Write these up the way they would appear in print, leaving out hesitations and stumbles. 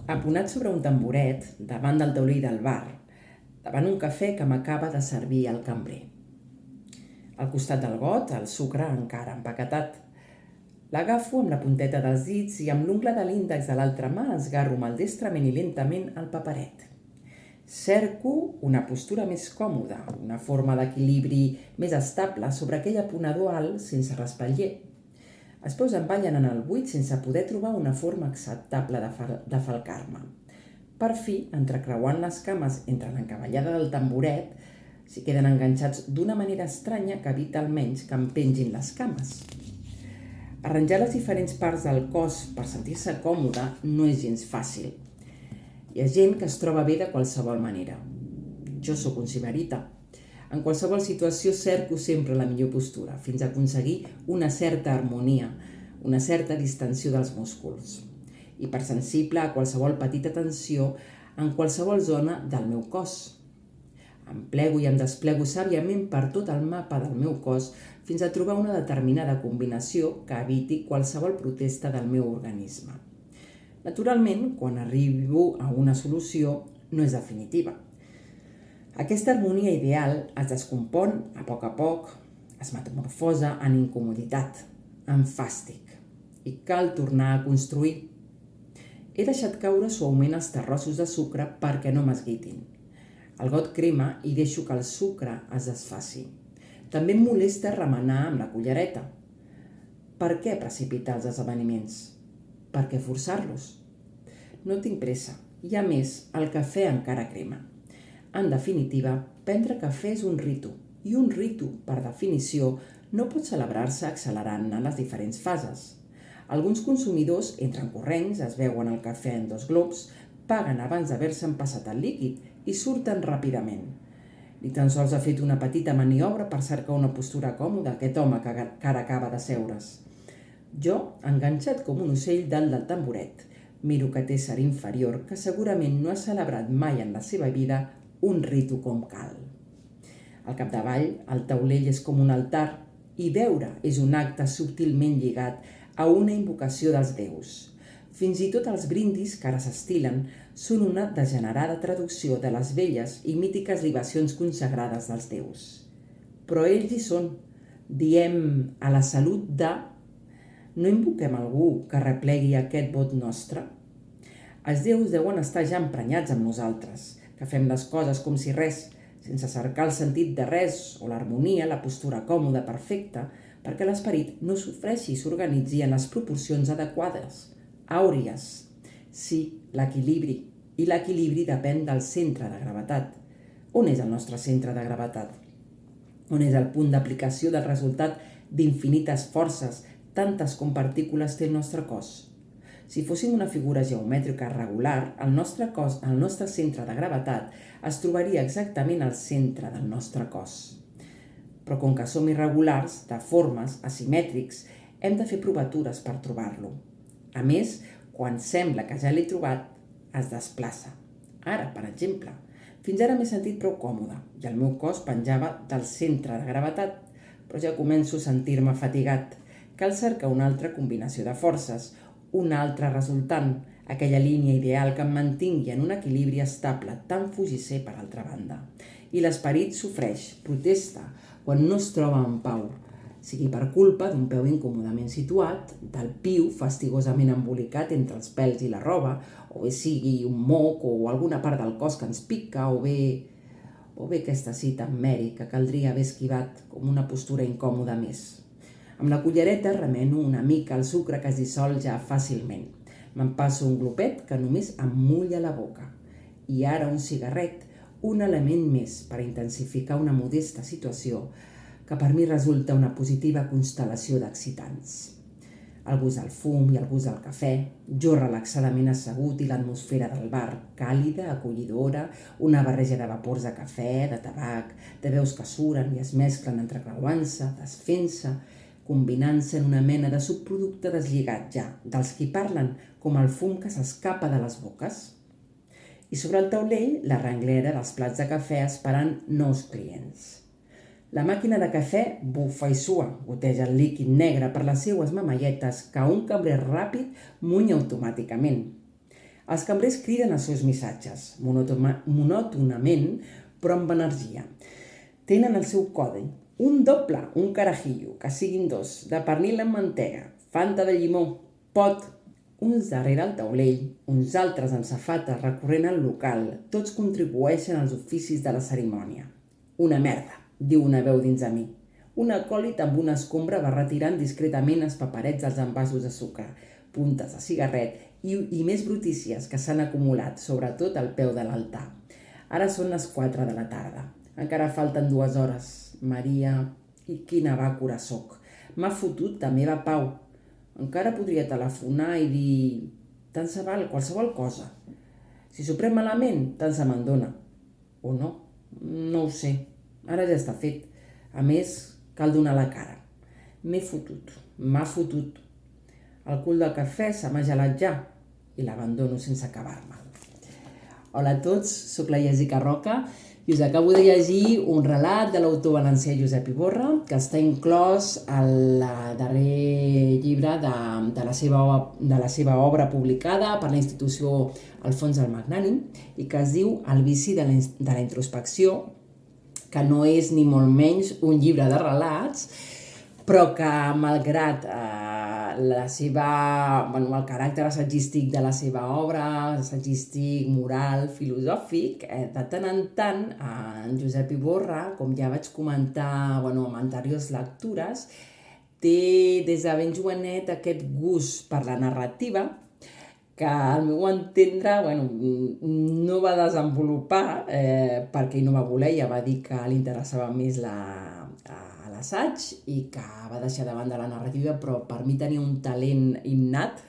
aponat sobre un tamboret davant del taulell del bar, davant un cafè que m'acaba de servir el cambrer. Al costat del got, el sucre encara empaquetat. L'agafo amb la punteta dels dits i amb l'ungla de l'índex de l'altra mà esgarro maldestrament i lentament el paperet. Cerco una postura més còmoda, una forma d'equilibri més estable sobre aquell aponador alt sense respatller. Els peus em ballen en el buit sense poder trobar una forma acceptable de falcar-me. Per fi, entrecreuant les cames entre l'encavallada del tamboret, s'hi queden enganxats d'una manera estranya que evita almenys que em pengin les cames. Arranjar les diferents parts del cos per sentir-se còmode no és gens fàcil. Hi ha gent que es troba bé de qualsevol manera. Jo sóc un sibarita. En qualsevol situació cerco sempre la millor postura, fins a aconseguir una certa harmonia, una certa distensió dels músculs. Hipersensible a qualsevol petita tensió en qualsevol zona del meu cos. Em plego i em desplego sàviament per tot el mapa del meu cos fins a trobar una determinada combinació que eviti qualsevol protesta del meu organisme. Naturalment, quan arribo a una solució, no és definitiva. Aquesta harmonia ideal es descompon a poc, es metamorfosa en incomoditat, en fàstic, i cal tornar a construir. He deixat caure suaument els terrossos de sucre perquè no m'esguitin. El got crema i deixo que el sucre es desfaci. També em molesta remenar amb la cullereta. Per què precipitar els esdeveniments? Per què forçar-los? No tinc pressa, i a més, el cafè encara crema. En definitiva, prendre cafè és un ritu, i un ritu, per definició, no pot celebrar-se accelerant-ne les diferents fases. Alguns consumidors entren corrents, es beuen el cafè en 2 globs, paguen abans d'haver-se empassat el líquid i surten ràpidament. Ni tan sols ha fet una petita maniobra per cercar una postura còmoda aquest home que ara acaba de seure's. Jo, enganxat com un ocell dalt del tamboret, miro aquest ésser inferior que segurament no ha celebrat mai en la seva vida un ritu com cal. Al capdavall, el taulell és com un altar i beure és un acte subtilment lligat a una invocació dels déus. Fins i tot els brindis que ara s'estilen són una degenerada traducció de les velles i mítiques libacions consagrades dels déus. Però ells hi són. Diem a la salut de... No invoquem algú que replegui aquest vot nostre? Els déus deuen estar ja emprenyats amb nosaltres, que fem les coses com si res, sense cercar el sentit de res o l'harmonia, la postura còmoda, perfecta, perquè l'esperit no sofreixi i s'organitzi en les proporcions adequades, àuries. Sí, l'equilibri. I l'equilibri depèn del centre de gravetat. On és el nostre centre de gravetat? On és el punt d'aplicació del resultat d'infinites forces, tantes com partícules té el nostre cos? Si fóssim una figura geomètrica regular, el nostre cos, el nostre centre de gravetat, es trobaria exactament al centre del nostre cos. Però com que som irregulars, deformes, asimètrics, hem de fer provatures per trobar-lo. A més, quan sembla que ja l'he trobat, es desplaça. Ara, per exemple, fins ara m'he sentit prou còmode i el meu cos penjava del centre de gravetat, però ja començo a sentir-me fatigat. Cal cercar una altra combinació de forces, un altre resultant, aquella línia ideal que em mantingui en un equilibri estable, tan fugisser per altra banda. I l'esperit sofreix, protesta, quan no es troba en pau, sigui per culpa d'un peu incòmodament situat, del piu fastigosament embolicat entre els pèls i la roba, o bé sigui un moc o alguna part del cos que ens pica, o bé aquesta cita amb Mary que caldria haver esquivat com una postura incòmoda més. Amb la cullereta remeno una mica el sucre que es dissol ja fàcilment. Me'n passo un glopet que només em mulla la boca. I ara un cigarret, un element més per intensificar una modesta situació que per mi resulta una positiva constel·lació d'excitants. El gust del fum i el gust del cafè, jo relaxadament assegut i l'atmosfera del bar, càlida, acollidora, una barreja de vapors de cafè, de tabac, de veus que suren i es mesclen entrecreuant-se, desfent-se, combinant-se en una mena de subproducte deslligat ja dels qui parlen com el fum que s'escapa de les boques. I sobre el taulell, la renglera dels plats de cafè esperant nous clients. La màquina de cafè bufa i sua, goteja el líquid negre per les seues mamalletes que un cambrer ràpid munya automàticament. Els cambrers criden els seus missatges, monòtonament, però amb energia. Tenen el seu codi, un doble, un carajillo, que siguin dos, de pernil amb mantega, fanta de llimó, pot, uns darrere el taulell, uns altres amb safates recorrent el local, tots contribueixen als oficis de la cerimònia. Una merda, diu una veu dins de mi. Un acòlit amb una escombra va retirant discretament els paperets dels envasos de sucre, puntes de cigarret i més brutícies que s'han acumulat, sobretot al peu de l'altar. Ara són les 4 de la tarda. Encara falten 2 hores. Maria, i quina bàcora soc. M'ha fotut de meva pau. Encara podria telefonar i dir... tant se val qualsevol cosa. Si s'ho pren malament, tant se me'n dona. O no, no ho sé. Ara ja està fet. A més, cal donar la cara. M'ha fotut. El cul del cafè se m'ha gelat ja i l'abandono sense acabar-me'l. Hola a tots, soc la Jessica Roca i us acabo de llegir un relat de l'autor valencià Josep Iborra que està inclòs al darrer llibre de la seva obra publicada per la institució Alfons el Magnànim i que es diu El vici de la introspecció, que no és ni molt menys un llibre de relats, però que malgrat el caràcter assagístic de la seva obra, assagístic, moral, filosòfic, de tant en tant en Josep Iborra, com ja vaig comentar en anteriors lectures, té des de ben jovenet aquest gust per la narrativa que al meu entendre no va desenvolupar perquè ell no va voler, ja va dir que li interessava més l'assaig i que va deixar de banda la narrativa, però per mi tenia un talent innat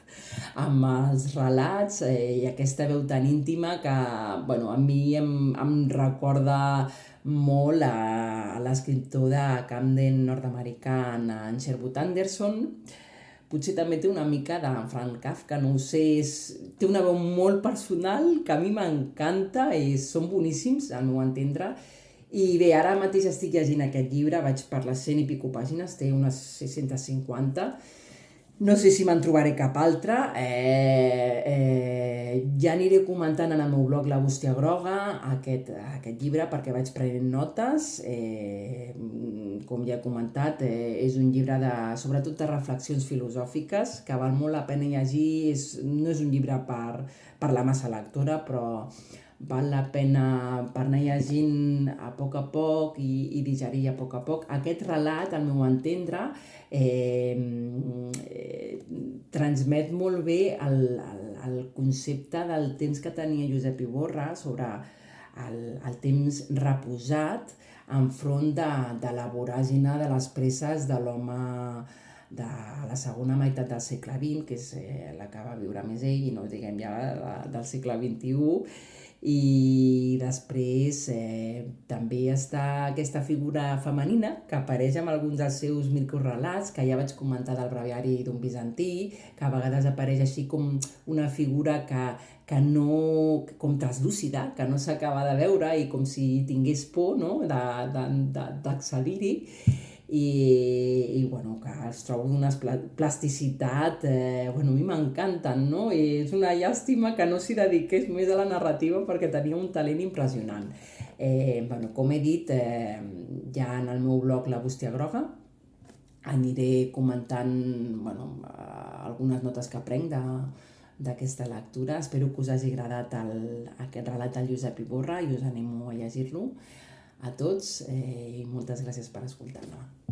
amb els relats i aquesta veu tan íntima que a mi em recorda molt a l'escriptor de Camden nord-americà, en Sherwood Anderson. Potser també té una mica de Frank Kafka, no ho sé, té una veu molt personal que a mi m'encanta i són boníssims, al meu entendre. I bé, ara mateix estic llegint aquest llibre, vaig per les 100 i pico pàgines, té unes 650. No sé si me'n trobaré cap altre. Ja aniré comentant en el meu blog La Bústia Groga aquest llibre perquè vaig prenent notes. Com ja he comentat, és un llibre sobretot de reflexions filosòfiques que val molt la pena llegir. No és un llibre per la massa lectora, però val la pena per anar llegint a poc i digerir a poc. Aquest relat, al meu entendre, transmet molt bé el concepte del temps que tenia Josep Iborra sobre el temps reposat enfront de la voràgine de les presses de l'home de la segona meitat del segle XX, que és la que va viure més ell, i no diguem ja del segle XXI. I després també està aquesta figura femenina que apareix en alguns dels seus microrelats que ja vaig comentar del breviari d'un bizantí, que a vegades apareix així com una figura que no, com translúcida, que no s'acaba de veure i com si tingués por, no?, d'accedir-hi. I que els trobo d'una plasticitat, a mi m'encanten, no? I és una llàstima que no s'hi dediqués més a la narrativa perquè tenia un talent impressionant. Com he dit, ja en el meu blog La Bústia Groga aniré comentant algunes notes que prenc d'aquesta lectura. Espero que us hagi agradat aquest relat del Josep Iborra i us animo a llegir-lo a tots i moltes gràcies per escoltar-me.